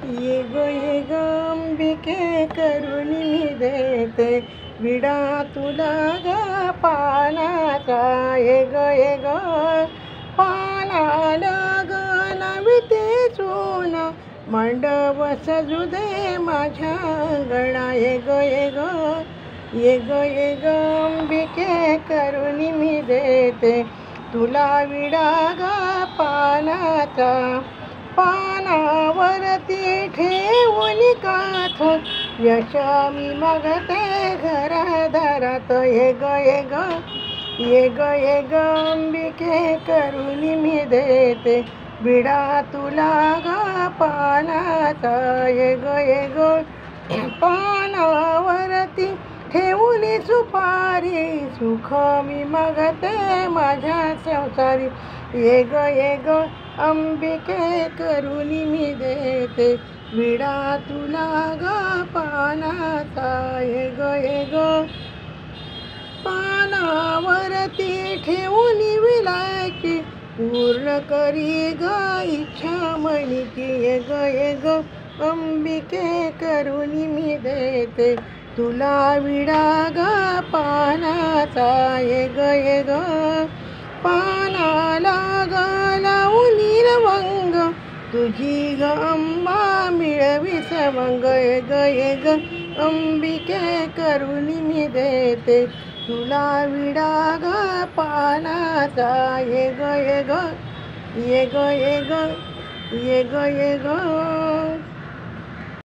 ये ग अंबिके करुणी मी देते विडा तुला ग पानाचा. ये ग पानाला ग नविते चूना मांडव सजू दे माझ्या अंगणा. ये ग अंबिके करुणी मी देते तुला विडा ग पानाचा. पानावरती ठेवून काथून यशा मी मागते घरादारात. ये ग अंबिके करुणी मी देते विडा तुला ग पानाचा. ये ग पानावरती ठेवून सुपारी सुख मी मागते माझ्या संसारी. ये ग अंबिके करुणी मी देते विडा तुला ग पानाचा. ये ग पानावरती ठेवून विलायची पूर्ण करी ग इच्छा मनीची. ये ग अंबिके करुणी मी देते तुला विडा ग पानाचा. ये ग पानाला ग लावून लवंग तुझी ग अंबा मिळवी सवंग. ये ग अंबिके करुणी मी देते तुला विडा ग पानाचा. ये ग